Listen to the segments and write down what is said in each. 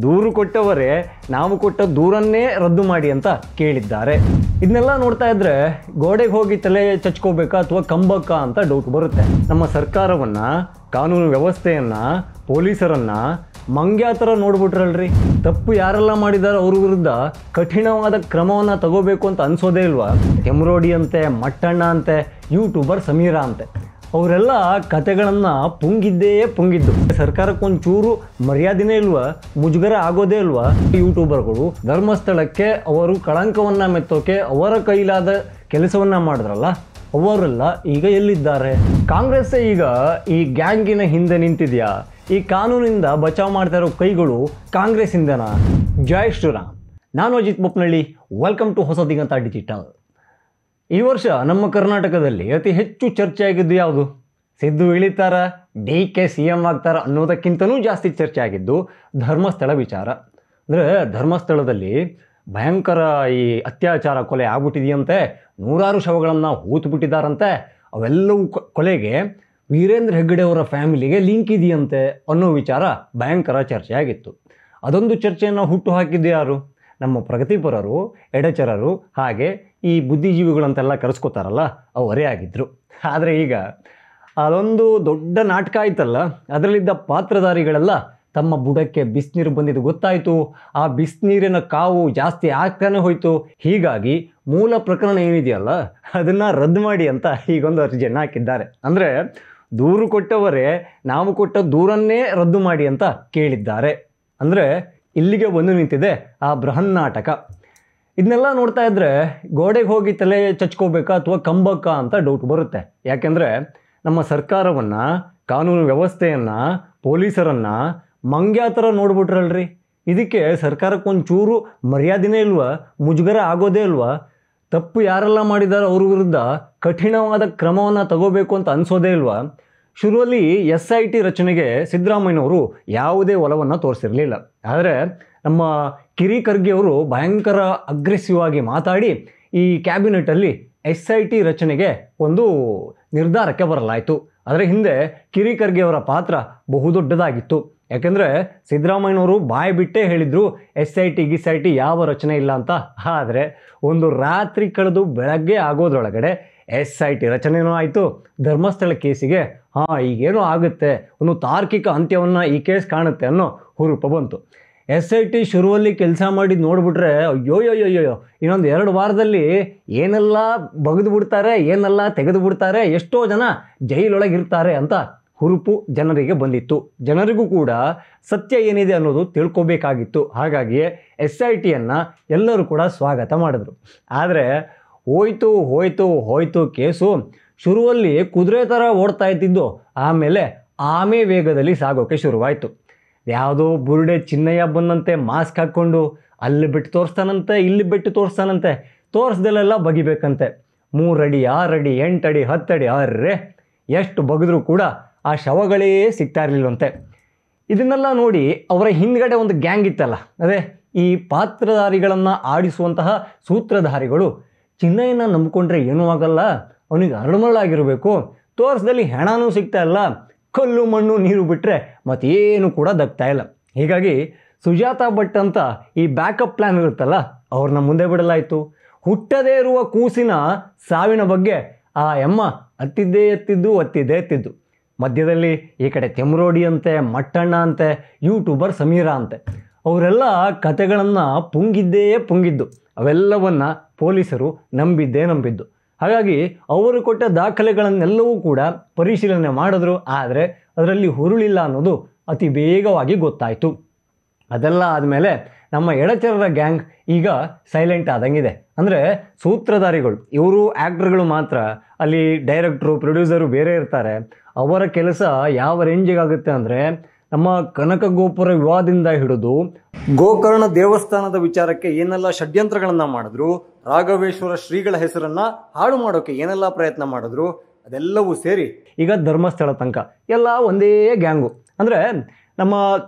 ದೂರು ಕೊಟ್ಟವರೇ ನಾವು ಕೊಟ್ಟ ದೂರನ್ನೇ ರದ್ದು ಮಾಡಿ ಅಂತ ಕೇಳಿದ್ದಾರೆ. ಇದನ್ನೆಲ್ಲ ನೋಡ್ತಾ ಇದ್ರೆ ಗೋಡೆಗೆ ಹೋಗಿ ತಲೆ ಚಚ್ಕೋಬೇಕಾ ಅಥವಾ ಕಂಬಕ್ಕ ಅಂತ ಡೌಟ್ ಬರುತ್ತೆ. ನಮ್ಮ ಸರ್ಕಾರವನ್ನ, ಕಾನೂನು ವ್ಯವಸ್ಥೆಯನ್ನ, ಪೊಲೀಸರನ್ನ ಮಂಗ್ಯಾ ಥರ ನೋಡ್ಬಿಟ್ರಲ್ರಿ. ತಪ್ಪು ಯಾರೆಲ್ಲ ಮಾಡಿದಾರೋ ಅವ್ರ ವಿರುದ್ಧ ಕಠಿಣವಾದ ಕ್ರಮವನ್ನು ತಗೋಬೇಕು ಅಂತ ಅನ್ಸೋದೇ ಇಲ್ವಾ? ಕೆಮ್ರೋಡಿ ಅಂತೆ, ಮಟ್ಟಣ್ಣ ಅಂತೆ, ಯೂಟ್ಯೂಬರ್ ಸಮೀರಾ ಅಂತೆ, ಅವರೆಲ್ಲ ಕತೆಗಳನ್ನು ಪುಂಗಿದ್ದು. ಸರ್ಕಾರಕ್ಕೊಂಚೂರು ಮರ್ಯಾದೆನೇ ಇಲ್ವಾ? ಮುಜುಗರ ಆಗೋದೇ ಇಲ್ವಾ? ಯೂಟ್ಯೂಬರ್ಗಳು ಧರ್ಮಸ್ಥಳಕ್ಕೆ ಅವರು ಕಳಂಕವನ್ನು ಮೆತ್ತೋಕೆ ಅವರ ಕೈಲಾದ ಕೆಲಸವನ್ನು ಮಾಡಿದ್ರಲ್ಲ, ಅವರೆಲ್ಲ ಈಗ ಎಲ್ಲಿದ್ದಾರೆ? ಕಾಂಗ್ರೆಸ್ ಈಗ ಈ ಗ್ಯಾಂಗಿನ ಹಿಂದೆ ನಿಂತಿದೆಯಾ? ಈ ಕಾನೂನಿಂದ ಬಚಾವ್ ಮಾಡ್ತಾ ಇರೋ ಕೈಗಳು ಕಾಂಗ್ರೆಸ್ಸಿಂದನಾ? ಜೈ ಶ್ರೀರಾಮ್. ನಾನು Ajit Bopnalli. Welcome to Hosadiganta digital. ಈ ವರ್ಷ ನಮ್ಮ ಕರ್ನಾಟಕದಲ್ಲಿ ಅತಿ ಹೆಚ್ಚು ಚರ್ಚೆ ಆಗಿದ್ದು ಯಾವುದು? ಸಿದ್ದು ಇಳಿತಾರ, DK CM ಆಗ್ತಾರ ಅನ್ನೋದಕ್ಕಿಂತನೂ ಜಾಸ್ತಿ ಚರ್ಚೆ ಆಗಿದ್ದು ಧರ್ಮಸ್ಥಳ ವಿಚಾರ. ಅಂದರೆ ಧರ್ಮಸ್ಥಳದಲ್ಲಿ ಭಯಂಕರ ಈ ಅತ್ಯಾಚಾರ ಕೊಲೆ ಆಗ್ಬಿಟ್ಟಿದೆಯಂತೆ, ನೂರಾರು ಶವಗಳನ್ನು ಹೂತುಬಿಟ್ಟಿದ್ದಾರಂತೆ. ಅವೆಲ್ಲವೂ ಕೊಲೆಗೆ ವೀರೇಂದ್ರ ಹೆಗ್ಗಡೆ ಅವರ ಫ್ಯಾಮಿಲಿಗೆ ಲಿಂಕ್ ಇದೆಯಂತೆ ಅನ್ನೋ ವಿಚಾರ ಭಯಂಕರ ಚರ್ಚೆ ಆಗಿತ್ತು. ಅದೊಂದು ಚರ್ಚೆಯನ್ನು ಹುಟ್ಟು ಹಾಕಿದ್ದು ಯಾರು? ನಮ್ಮ ಪ್ರಗತಿಪರರು, ಎಡಚರರು, ಹಾಗೆ ಈ ಬುದ್ಧಿಜೀವಿಗಳಂತೆಲ್ಲ ಕರೆಸ್ಕೋತಾರಲ್ಲ, ಅವರೇ ಆಗಿದ್ದರು. ಆದರೆ ಈಗ ಅದೊಂದು ದೊಡ್ಡ ನಾಟಕ ಆಯ್ತಲ್ಲ, ಅದರಲ್ಲಿದ್ದ ಪಾತ್ರಧಾರಿಗಳೆಲ್ಲ ತಮ್ಮ ಬುಡಕ್ಕೆ ಬಿಸಿನೀರು ಬಂದಿದ್ದು ಗೊತ್ತಾಯಿತು. ಆ ಬಿಸಿನೀರಿನ ಕಾವು ಜಾಸ್ತಿ ಆಗ್ತಾನೆ ಹೋಯಿತು. ಹೀಗಾಗಿ ಮೂಲ ಪ್ರಕರಣ ಏನಿದೆಯಲ್ಲ ಅದನ್ನು ರದ್ದು ಮಾಡಿ ಅಂತ ಈಗೊಂದು ಅರ್ಜಿಯನ್ನು ಹಾಕಿದ್ದಾರೆ. ಅಂದರೆ ದೂರು ಕೊಟ್ಟವರೇ ನಾವು ಕೊಟ್ಟ ದೂರನ್ನೇ ರದ್ದು ಮಾಡಿ ಅಂತ ಕೇಳಿದ್ದಾರೆ. ಅಂದರೆ ಇಲ್ಲಿಗೆ ಬಂದು ನಿಂತಿದೆ ಆ ಬೃಹನ್ ನಾಟಕ. ಇದನ್ನೆಲ್ಲ ನೋಡ್ತಾ ಇದ್ದರೆ ಗೋಡೆಗೆ ಹೋಗಿ ತಲೆ ಚಚ್ಕೋಬೇಕಾ ಅಥವಾ ಕಂಬಕ್ಕ ಅಂತ ಡೌಟ್ ಬರುತ್ತೆ. ಯಾಕೆಂದರೆ ನಮ್ಮ ಸರ್ಕಾರವನ್ನು, ಕಾನೂನು ವ್ಯವಸ್ಥೆಯನ್ನು, ಪೊಲೀಸರನ್ನು ಮಂಗ್ಯಾ ಥರ ನೋಡ್ಬಿಟ್ರಲ್ರಿ. ಇದಕ್ಕೆ ಸರ್ಕಾರಕ್ಕೊಂಚೂರು ಮರ್ಯಾದೆನೇ ಇಲ್ವಾ? ಮುಜುಗರ ಆಗೋದೇ ಇಲ್ವಾ? ತಪ್ಪು ಯಾರೆಲ್ಲ ಮಾಡಿದಾರೋ ಅವ್ರ ವಿರುದ್ಧ ಕಠಿಣವಾದ ಕ್ರಮವನ್ನು ತಗೋಬೇಕು ಅಂತ ಅನಿಸೋದೇ ಇಲ್ವಾ? ಶುರುವಲ್ಲಿ SIT ರಚನೆಗೆ ಸಿದ್ದರಾಮಯ್ಯನವರು ಯಾವುದೇ ಒಲವನ್ನು ತೋರಿಸಿರಲಿಲ್ಲ. ಆದರೆ ನಮ್ಮ ಕಿರಿ ಖರ್ಗೆ ಅವರು ಭಯಂಕರ ಅಗ್ರೆಸಿವ್ ಆಗಿ ಮಾತಾಡಿ ಈ ಕ್ಯಾಬಿನೆಟಲ್ಲಿ SIT ರಚನೆಗೆ ಒಂದು ನಿರ್ಧಾರಕ್ಕೆ ಬರಲಾಯಿತು. ಅದರ ಹಿಂದೆ ಕಿರಿ ಖರ್ಗೆ ಅವರ ಪಾತ್ರ ಬಹುದೊಡ್ಡದಾಗಿತ್ತು. ಯಾಕೆಂದರೆ ಸಿದ್ದರಾಮಯ್ಯನವರು ಬಾಯಿ ಬಿಟ್ಟೇ ಹೇಳಿದರು SIT ಯಾವ ರಚನೆ ಇಲ್ಲ ಅಂತ. ಆದರೆ ಒಂದು ರಾತ್ರಿ ಕಳೆದು ಬೆಳಗ್ಗೆ ಆಗೋದ್ರೊಳಗಡೆ SIT ರಚನೆಯೂ ಆಯಿತು. ಧರ್ಮಸ್ಥಳ ಕೇಸಿಗೆ ಈಗೇನೋ ಆಗುತ್ತೆ, ಒಂದು ತಾರ್ಕಿಕ ಅಂತ್ಯವನ್ನು ಈ ಕೇಸ್ ಕಾಣುತ್ತೆ ಅನ್ನೋ ಹುರುಪ ಬಂತು. SIT ಶುರುವಲ್ಲಿ ಕೆಲಸ ಮಾಡಿದ್ದು ನೋಡಿಬಿಟ್ರೆ ಅಯ್ಯೋಯ್ಯೋಯ್ಯೋ, ಇನ್ನೊಂದು 2 ವಾರದಲ್ಲಿ ಏನೆಲ್ಲ ಬಗೆದು ಬಿಡ್ತಾರೆ, ಏನೆಲ್ಲ ತೆಗೆದು ಬಿಡ್ತಾರೆ, ಎಷ್ಟೋ ಜನ ಜೈಲೊಳಗಿರ್ತಾರೆ ಅಂತ ಹುರುಪು ಜನರಿಗೆ ಬಂದಿತ್ತು. ಜನರಿಗೂ ಕೂಡ ಸತ್ಯ ಏನಿದೆ ಅನ್ನೋದು ತಿಳ್ಕೊಬೇಕಾಗಿತ್ತು. ಹಾಗಾಗಿಯೇ SITಯನ್ನು ಎಲ್ಲರೂ ಕೂಡ ಸ್ವಾಗತ ಮಾಡಿದ್ರು. ಆದರೆ ಹೋಯ್ತು ಕೇಸು. ಶುರುವಲ್ಲಿ ಕುದುರೆ ಥರ ಓಡ್ತಾ ಇದ್ದಿದ್ದು ಆಮೇಲೆ ಆಮೆ ವೇಗದಲ್ಲಿ ಸಾಗೋಕ್ಕೆ ಶುರುವಾಯಿತು. ಯಾವುದೋ ಬುರುಡೆ ಚಿನ್ನಯ್ಯ ಬಂದಂತೆ ಮಾಸ್ಕ್ ಹಾಕ್ಕೊಂಡು ಅಲ್ಲಿ ಬಿಟ್ಟು ತೋರಿಸ್ತಾನಂತೆ, ಇಲ್ಲಿ ಬಿಟ್ಟು ತೋರಿಸ್ತಾನಂತೆ, ತೋರಿಸ್ದಲ್ಲೆಲ್ಲ ಬಗಿಬೇಕಂತೆ. 3 ಅಡಿ, 6 ಅಡಿ, 8 ಅಡಿ, 10 ಅಡಿ, ಅರ್ರೆ ಎಷ್ಟು ಬಗೆದ್ರೂ ಕೂಡ ಆ ಶವಗಳೇ ಸಿಗ್ತಾ ಇರಲಿಲ್ಲಂತೆ. ಇದನ್ನೆಲ್ಲ ನೋಡಿ ಅವರ ಹಿಂದ್ಗಡೆ ಒಂದು ಗ್ಯಾಂಗ್ ಇತ್ತಲ್ಲ, ಅದೇ ಈ ಪಾತ್ರಧಾರಿಗಳನ್ನು ಆಡಿಸುವಂತಹ ಸೂತ್ರಧಾರಿಗಳು, ಚಿನ್ನಯ್ಯನ ನಂಬಿಕೊಂಡ್ರೆ ಏನೂ ಆಗಲ್ಲ, ಅವನಿಗೆ ಅರಳುಮರಳಾಗಿರಬೇಕು, ತೋರಿಸ್ದಲ್ಲಿ ಹೆಣನೂ ಸಿಗ್ತಾ ಇಲ್ಲ, ಕಲ್ಲು ಮಣ್ಣು ನೀರು ಬಿಟ್ಟರೆ ಮತ್ತೇನು ಕೂಡ ದಕ್ತಾ ಇಲ್ಲ. ಹೀಗಾಗಿ ಸುಜಾತಾ ಭಟ್ ಅಂತ ಈ ಬ್ಯಾಕಪ್ ಪ್ಲ್ಯಾನ್ ಇರುತ್ತಲ್ಲ, ಅವ್ರನ್ನ ಮುಂದೆ ಬಿಡಲಾಯಿತು. ಹುಟ್ಟದೇ ಇರುವ ಕೂಸಿನ ಸಾವಿನ ಬಗ್ಗೆ ಆ ಎಮ್ಮ ಅತ್ತಿದ್ದು ಮಧ್ಯದಲ್ಲಿ ಈ ಕಡೆ ಕೆಮ್ರೋಡಿ ಅಂತೆ, ಮಟ್ಟಣ್ಣ ಅಂತೆ, ಯೂಟ್ಯೂಬರ್ ಸಮೀರಾ ಅಂತೆ, ಅವರೆಲ್ಲ ಕತೆಗಳನ್ನು ಪುಂಗಿದ್ದು. ಅವೆಲ್ಲವನ್ನು ಪೊಲೀಸರು ನಂಬಿದ್ದು. ಹಾಗಾಗಿ ಅವರು ಕೊಟ್ಟ ದಾಖಲೆಗಳನ್ನೆಲ್ಲವೂ ಕೂಡ ಪರಿಶೀಲನೆ ಮಾಡಿದ್ರು. ಆದರೆ ಅದರಲ್ಲಿ ಹುರುಳಿಲ್ಲ ಅನ್ನೋದು ಅತಿ ಬೇಗವಾಗಿ ಗೊತ್ತಾಯಿತು. ಅದೆಲ್ಲ ಆದಮೇಲೆ ನಮ್ಮ ಎಡಚರರ ಗ್ಯಾಂಗ್ ಈಗ ಸೈಲೆಂಟ್ ಆದಂಗಿದೆ. ಅಂದರೆ ಸೂತ್ರಧಾರಿಗಳು ಇವರು ಆ್ಯಕ್ಟರ್ಗಳು ಮಾತ್ರ, ಅಲ್ಲಿ ಡೈರೆಕ್ಟ್ರು, ಪ್ರೊಡ್ಯೂಸರು ಬೇರೆ ಇರ್ತಾರೆ. ಅವರ ಕೆಲಸ ಯಾವ ರೇಂಜಿಗಾಗುತ್ತೆ ಅಂದರೆ, ನಮ್ಮ ಕನಕ ಗೋಪುರ ವಿವಾದದಿಂದ ಹಿಡಿದು ಗೋಕರ್ಣ ದೇವಸ್ಥಾನದ ವಿಚಾರಕ್ಕೆ ಏನೆಲ್ಲ ಷಡ್ಯಂತ್ರಗಳನ್ನು ಮಾಡಿದ್ರು, ರಾಘವೇಶ್ವರ ಶ್ರೀಗಳ ಹೆಸರನ್ನು ಹಾಳು ಮಾಡೋಕ್ಕೆ ಏನೆಲ್ಲ ಪ್ರಯತ್ನ ಮಾಡಿದ್ರು, ಅದೆಲ್ಲವೂ ಸೇರಿ ಈಗ ಧರ್ಮಸ್ಥಳ ತನಕ ಎಲ್ಲ ಒಂದೇ ಗ್ಯಾಂಗು. ಅಂದರೆ ನಮ್ಮ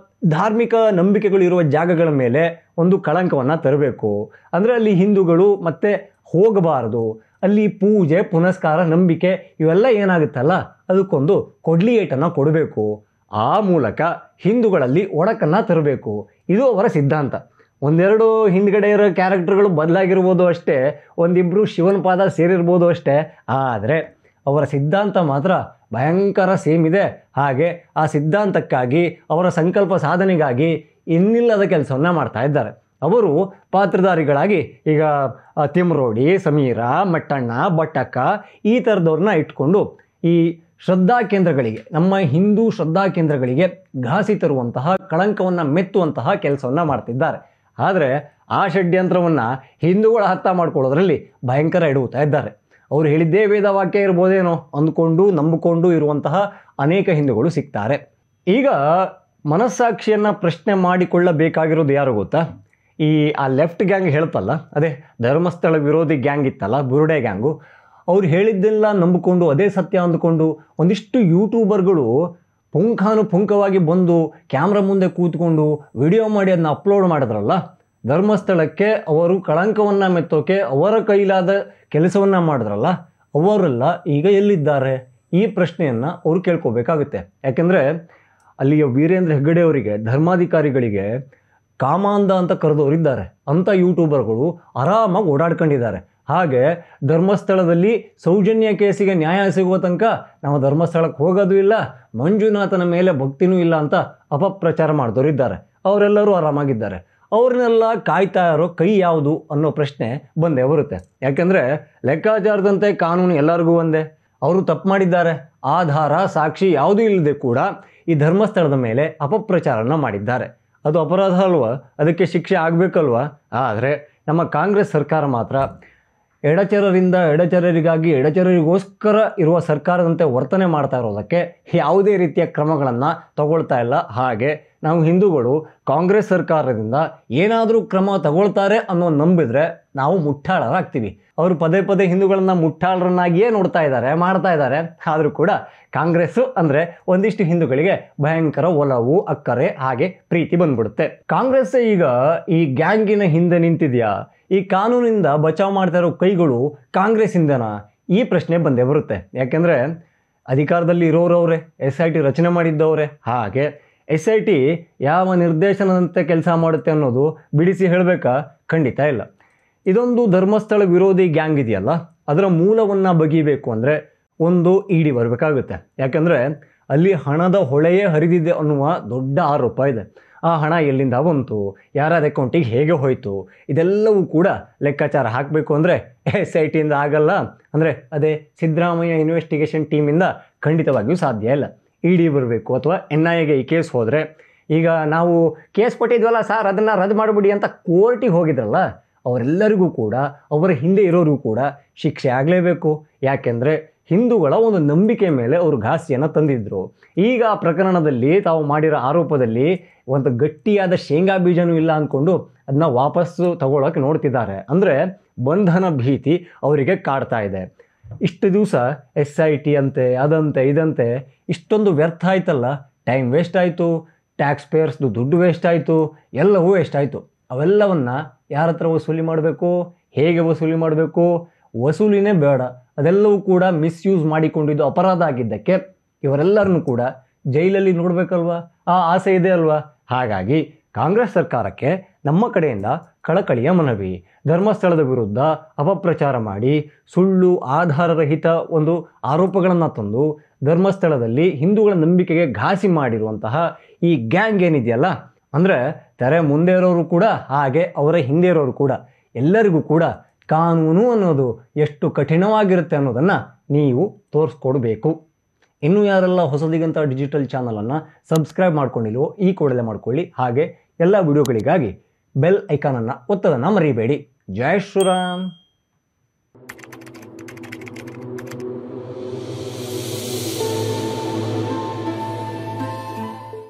ಧಾರ್ಮಿಕ ನಂಬಿಕೆಗಳಿರುವ ಜಾಗಗಳ ಮೇಲೆ ಒಂದು ಕಳಂಕವನ್ನು ತರಬೇಕು. ಅಂದರೆ ಅಲ್ಲಿ ಹಿಂದೂಗಳು ಮತ್ತೆ ಹೋಗಬಾರದು, ಅಲ್ಲಿ ಪೂಜೆ ಪುನಸ್ಕಾರ ನಂಬಿಕೆ ಇವೆಲ್ಲ ಏನಾಗುತ್ತಲ್ಲ ಅದಕ್ಕೊಂದು ಕೊಡ್ಲಿ ಏಟನ್ನು ಕೊಡಬೇಕು. ಆ ಮೂಲಕ ಹಿಂದೂಗಳಲ್ಲಿ ಒಡಕನ್ನು ತರಬೇಕು. ಇದು ಅವರ ಸಿದ್ಧಾಂತ. ಒಂದೆರಡು ಹಿಂದ್ಗಡೆ ಇರೋ ಕ್ಯಾರೆಕ್ಟರ್ಗಳು ಬದಲಾಗಿರ್ಬೋದು ಅಷ್ಟೇ, ಒಂದಿಬ್ಬರು ಶಿವನ ಪಾದ ಸೇರಿರ್ಬೋದು ಅಷ್ಟೇ, ಆದರೆ ಅವರ ಸಿದ್ಧಾಂತ ಮಾತ್ರ ಭಯಂಕರ ಸೇಮ್ ಇದೆ. ಹಾಗೆ ಆ ಸಿದ್ಧಾಂತಕ್ಕಾಗಿ, ಅವರ ಸಂಕಲ್ಪ ಸಾಧನೆಗಾಗಿ ಇನ್ನಿಲ್ಲದ ಕೆಲಸವನ್ನು ಮಾಡ್ತಾ ಇದ್ದಾರೆ. ಅವರು ಪಾತ್ರಧಾರಿಗಳಾಗಿ ಈಗ ತಿಮ್ರೋಡಿ, ಸಮೀರಾ, ಮಟ್ಟಣ್ಣ, ಬಟ್ಟಕ್ಕ ಈ ಥರದವ್ರನ್ನ ಇಟ್ಕೊಂಡು ಈ ಶ್ರದ್ಧಾ ಕೇಂದ್ರಗಳಿಗೆ, ನಮ್ಮ ಹಿಂದೂ ಶ್ರದ್ಧಾ ಕೇಂದ್ರಗಳಿಗೆ ಘಾಸಿ ತರುವಂತಹ, ಕಳಂಕವನ್ನು ಮೆತ್ತುವಂತಹ ಕೆಲಸವನ್ನು ಮಾಡ್ತಿದ್ದಾರೆ. ಆದರೆ ಆ ಷಡ್ಯಂತ್ರವನ್ನು ಹಿಂದೂಗಳ ಹತ್ತ ಮಾಡ್ಕೊಳ್ಳೋದ್ರಲ್ಲಿ ಭಯಂಕರ ಎಡುತ್ತಾ ಇದ್ದಾರೆ. ಅವರು ಹೇಳಿದ್ದೇ ವೇದವಾಕ್ಯ ಇರ್ಬೋದೇನೋ ಅಂದ್ಕೊಂಡು ನಂಬಿಕೊಂಡು ಇರುವಂತಹ ಅನೇಕ ಹಿಂದೂಗಳು ಸಿಗ್ತಾರೆ. ಈಗ ಮನಸ್ಸಾಕ್ಷಿಯನ್ನು ಪ್ರಶ್ನೆ ಮಾಡಿಕೊಳ್ಳಬೇಕಾಗಿರೋದು ಯಾರು ಗೊತ್ತಾ? ಆ ಲೆಫ್ಟ್ ಗ್ಯಾಂಗ್ ಹೇಳ್ತಲ್ಲ, ಅದೇ ಧರ್ಮಸ್ಥಳ ವಿರೋಧಿ ಗ್ಯಾಂಗ್ ಇತ್ತಲ್ಲ, ಬುರುಡೆ ಗ್ಯಾಂಗು, ಅವ್ರು ಹೇಳಿದ್ದೆಲ್ಲ ನಂಬಿಕೊಂಡು ಅದೇ ಸತ್ಯ ಅಂದ್ಕೊಂಡು ಒಂದಿಷ್ಟು ಯೂಟ್ಯೂಬರ್ಗಳು ಪುಂಖಾನುಪುಂಖವಾಗಿ ಬಂದು ಕ್ಯಾಮ್ರಾ ಮುಂದೆ ಕೂತ್ಕೊಂಡು ವಿಡಿಯೋ ಮಾಡಿ ಅದನ್ನ ಅಪ್ಲೋಡ್ ಮಾಡಿದ್ರಲ್ಲ, ಧರ್ಮಸ್ಥಳಕ್ಕೆ ಅವರು ಕಳಂಕವನ್ನು ಮೆತ್ತೋಕೆ ಅವರ ಕೈಲಾದ ಕೆಲಸವನ್ನು ಮಾಡಿದ್ರಲ್ಲ, ಅವರೆಲ್ಲ ಈಗ ಎಲ್ಲಿದ್ದಾರೆ? ಈ ಪ್ರಶ್ನೆಯನ್ನು ಅವರು ಕೇಳ್ಕೋಬೇಕಾಗುತ್ತೆ. ಯಾಕೆಂದರೆ ಅಲ್ಲಿಯ ವೀರೇಂದ್ರ ಹೆಗ್ಗಡೆ ಅವರಿಗೆ, ಧರ್ಮಾಧಿಕಾರಿಗಳಿಗೆ ಕಾಮಾಂಧ ಅಂತ ಕರೆದವರಿದ್ದಾರೆ. ಅಂಥ ಯೂಟ್ಯೂಬರ್ಗಳು ಆರಾಮಾಗಿ ಓಡಾಡ್ಕೊಂಡಿದ್ದಾರೆ. ಹಾಗೆ ಧರ್ಮಸ್ಥಳದಲ್ಲಿ ಸೌಜನ್ಯ ಕೇಸಿಗೆ ನ್ಯಾಯ ಸಿಗುವ ತನಕ ನಾವು ಧರ್ಮಸ್ಥಳಕ್ಕೆ ಹೋಗೋದು ಇಲ್ಲ, ಮಂಜುನಾಥನ ಮೇಲೆ ಭಕ್ತಿನೂ ಇಲ್ಲ ಅಂತ ಅಪಪ್ರಚಾರ ಮಾಡಿದವರಿದ್ದಾರೆ. ಅವರೆಲ್ಲರೂ ಆರಾಮಾಗಿದ್ದಾರೆ. ಅವ್ರನ್ನೆಲ್ಲ ಕಾಯ್ತಾ ಇರೋ ಕೈ ಯಾವುದು ಅನ್ನೋ ಪ್ರಶ್ನೆ ಬಂದೇ ಬರುತ್ತೆ. ಯಾಕೆಂದರೆ ಲೆಕ್ಕಾಚಾರದಂತೆ ಕಾನೂನು ಎಲ್ಲರಿಗೂ ಒಂದೇ. ಅವರು ತಪ್ಪು ಮಾಡಿದ್ದಾರೆ, ಆಧಾರ ಸಾಕ್ಷಿ ಯಾವುದೂ ಇಲ್ಲದೆ ಕೂಡ ಈ ಧರ್ಮಸ್ಥಳದ ಮೇಲೆ ಅಪಪ್ರಚಾರನ ಮಾಡಿದ್ದಾರೆ. ಅದು ಅಪರಾಧ ಅಲ್ವಾ? ಅದಕ್ಕೆ ಶಿಕ್ಷೆ ಆಗಬೇಕಲ್ವಾ? ಆದರೆ ನಮ್ಮ ಕಾಂಗ್ರೆಸ್ ಸರ್ಕಾರ ಮಾತ್ರ ಎಡಚರರಿಂದ ಎಡಚರರಿಗಾಗಿ ಎಡಚರರಿಗೋಸ್ಕರ ಇರುವ ಸರ್ಕಾರದಂತೆ ವರ್ತನೆ ಮಾಡ್ತಾ ಇರೋದಕ್ಕೆ ಯಾವುದೇ ರೀತಿಯ ಕ್ರಮಗಳನ್ನು ತಗೊಳ್ತಾ ಇಲ್ಲ. ಹಾಗೆ ನಾವು ಹಿಂದೂಗಳು ಕಾಂಗ್ರೆಸ್ ಸರ್ಕಾರದಿಂದ ಏನಾದರೂ ಕ್ರಮ ತಗೊಳ್ತಾರೆ ಅನ್ನೋ ನಂಬಿದರೆ ನಾವು ಮುಟ್ಟಾಳರಾಗ್ತೀವಿ. ಅವರು ಪದೇ ಪದೇ ಹಿಂದೂಗಳನ್ನು ಮುಟ್ಟಾಳರನ್ನಾಗಿಯೇ ನೋಡ್ತಾ ಇದ್ದಾರೆ, ಮಾಡ್ತಾ ಇದ್ದಾರೆ. ಆದರೂ ಕೂಡ ಕಾಂಗ್ರೆಸ್ಸು ಅಂದರೆ ಒಂದಿಷ್ಟು ಹಿಂದೂಗಳಿಗೆ ಭಯಂಕರ ಒಲವು, ಅಕ್ಕರೆ, ಹಾಗೆ ಪ್ರೀತಿ ಬಂದ್ಬಿಡುತ್ತೆ. ಕಾಂಗ್ರೆಸ್ ಈಗ ಈ ಗ್ಯಾಂಗಿನ ಹಿಂದೆ ನಿಂತಿದೆಯಾ? ಈ ಕಾನೂನಿಂದ ಬಚಾವ್ ಮಾಡ್ತಾ ಇರೋ ಕೈಗಳು ಕಾಂಗ್ರೆಸ್ಸಿಂದನಾ? ಈ ಪ್ರಶ್ನೆ ಬಂದೇ ಬರುತ್ತೆ. ಯಾಕೆಂದರೆ ಅಧಿಕಾರದಲ್ಲಿ ಇರೋರವ್ರೆ, SIT ರಚನೆ ಮಾಡಿದ್ದವ್ರೆ. ಹಾಗೆ SIT ಯಾವ ನಿರ್ದೇಶನದಂತೆ ಕೆಲಸ ಮಾಡುತ್ತೆ ಅನ್ನೋದು ಬಿಡಿಸಿ ಹೇಳಬೇಕಾ? ಖಂಡಿತ ಇಲ್ಲ. ಇದೊಂದು ಧರ್ಮಸ್ಥಳ ವಿರೋಧಿ ಗ್ಯಾಂಗ್ ಇದೆಯಲ್ಲ, ಅದರ ಮೂಲವನ್ನು ಬಗೆಯಬೇಕು ಅಂದರೆ ಒಂದು ED ಬರಬೇಕಾಗುತ್ತೆ. ಯಾಕೆಂದರೆ ಅಲ್ಲಿ ಹಣದ ಹೊಳೆಯೇ ಹರಿದಿದೆ ಅನ್ನುವ ದೊಡ್ಡ ಆರೋಪ ಇದೆ. ಆ ಹಣ ಎಲ್ಲಿಂದ ಬಂತು, ಯಾರಾದ ಅಕೌಂಟಿಗೆ ಹೇಗೆ ಹೋಯಿತು, ಇದೆಲ್ಲವೂ ಕೂಡ ಲೆಕ್ಕಾಚಾರ ಹಾಕಬೇಕು ಅಂದರೆ SITಯಿಂದ ಆಗಲ್ಲ. ಅಂದರೆ ಅದೇ ಸಿದ್ದರಾಮಯ್ಯ ಇನ್ವೆಸ್ಟಿಗೇಷನ್ ಟೀಮಿಂದ ಖಂಡಿತವಾಗಿಯೂ ಸಾಧ್ಯ ಇಲ್ಲ. ED ಬರಬೇಕು. ಅಥವಾ NIAಗೆ ಈ ಕೇಸ್ ಹೋದರೆ, ಈಗ ನಾವು ಕೇಸ್ ಕೊಟ್ಟಿದ್ವಲ್ಲ ಸರ್, ಅದನ್ನು ರದ್ದು ಮಾಡಿಬಿಡಿ ಅಂತ ಕೋರ್ಟಿಗೆ ಹೋಗಿದ್ರಲ್ಲ, ಅವರೆಲ್ಲರಿಗೂ ಕೂಡ, ಅವರ ಹಿಂದೆ ಇರೋರಿಗೂ ಕೂಡ ಶಿಕ್ಷೆ ಆಗಲೇಬೇಕು. ಯಾಕೆಂದರೆ ಹಿಂದೂಗಳ ಒಂದು ನಂಬಿಕೆ ಮೇಲೆ ಅವರು ಘಾಸಿಯನ್ನು ತಂದಿದ್ದರು. ಈಗ ಆ ಪ್ರಕರಣದಲ್ಲಿ ತಾವು ಮಾಡಿರೋ ಆರೋಪದಲ್ಲಿ ಒಂದು ಗಟ್ಟಿಯಾದ ಶೇಂಗಾ ಬೀಜನೂ ಇಲ್ಲ ಅಂದ್ಕೊಂಡು ಅದನ್ನ ವಾಪಸ್ಸು ತಗೊಳ್ಳೋಕೆ ನೋಡ್ತಿದ್ದಾರೆ. ಅಂದರೆ ಬಂಧನ ಭೀತಿ ಅವರಿಗೆ ಕಾಡ್ತಾ ಇದೆ. ಇಷ್ಟು ದಿವಸ SIT ಅಂತೆ, ಅದಂತೆ, ಇದಂತೆ ಇಷ್ಟೊಂದು ವ್ಯರ್ಥ ಆಯ್ತಲ್ಲ, ಟೈಮ್ ವೇಸ್ಟ್ ಆಯಿತು, ಟ್ಯಾಕ್ಸ್ ಪೇಯರ್ಸ್ದು ದುಡ್ಡು ವೇಸ್ಟ್ ಆಯಿತು, ಎಲ್ಲವೂ ವೇಸ್ಟ್ ಆಯಿತು. ಅವೆಲ್ಲವನ್ನು ಯಾರ ಹತ್ರ ವಸೂಲಿ ಮಾಡಬೇಕು, ಹೇಗೆ ವಸೂಲಿ ಮಾಡಬೇಕು? ವಸೂಲಿನೇ ಬೇಡ, ಅದೆಲ್ಲವೂ ಕೂಡ ಮಿಸ್ಯೂಸ್ ಮಾಡಿಕೊಂಡಿದ್ದು ಅಪರಾಧ ಆಗಿದ್ದಕ್ಕೆ ಇವರೆಲ್ಲರನ್ನೂ ಕೂಡ ಜೈಲಲ್ಲಿ ನೋಡಬೇಕಲ್ವಾ? ಆ ಆಸೆ ಇದೆ ಅಲ್ವಾ? ಹಾಗಾಗಿ ಕಾಂಗ್ರೆಸ್ ಸರ್ಕಾರಕ್ಕೆ ನಮ್ಮ ಕಡೆಯಿಂದ ಕಳಕಳಿಯ ಮನವಿ. ಧರ್ಮಸ್ಥಳದ ವಿರುದ್ಧ ಅಪಪ್ರಚಾರ ಮಾಡಿ ಸುಳ್ಳು ಆಧಾರರಹಿತ ಒಂದು ಆರೋಪಗಳನ್ನು ತಂದು ಧರ್ಮಸ್ಥಳದಲ್ಲಿ ಹಿಂದೂಗಳ ನಂಬಿಕೆಗೆ ಘಾಸಿ ಮಾಡಿರುವಂತಹ ಈ ಗ್ಯಾಂಗ್ ಏನಿದೆಯಲ್ಲ, ಅಂದರೆ ತೆರೆ ಮುಂದೆ ಇರೋರು ಕೂಡ ಹಾಗೆ ಅವರ ಹಿಂದೆ ಇರೋರು ಕೂಡ ಎಲ್ಲರಿಗೂ ಕೂಡ ಕಾನೂನು ಅನ್ನೋದು ಎಷ್ಟು ಕಠಿಣವಾಗಿರುತ್ತೆ ಅನ್ನೋದನ್ನು ನೀವು ತೋರಿಸ್ಕೊಡ್ಬೇಕು. ಇನ್ನೂ ಯಾರೆಲ್ಲ ಹೊಸದಿಗಂತ ಡಿಜಿಟಲ್ ಚಾನಲನ್ನು ಸಬ್ಸ್ಕ್ರೈಬ್ ಮಾಡ್ಕೊಂಡಿಲ್ವೋ ಈ ಕೂಡಲೇ ಮಾಡ್ಕೊಳ್ಳಿ. ಹಾಗೆ ಎಲ್ಲ ವಿಡಿಯೋಗಳಿಗಾಗಿ ಬೆಲ್ ಐಕಾನನ್ನು ಒತ್ತೋದನ್ನು ಮರಿಬೇಡಿ. ಜೈ ಶ್ರೀರಾಮ್.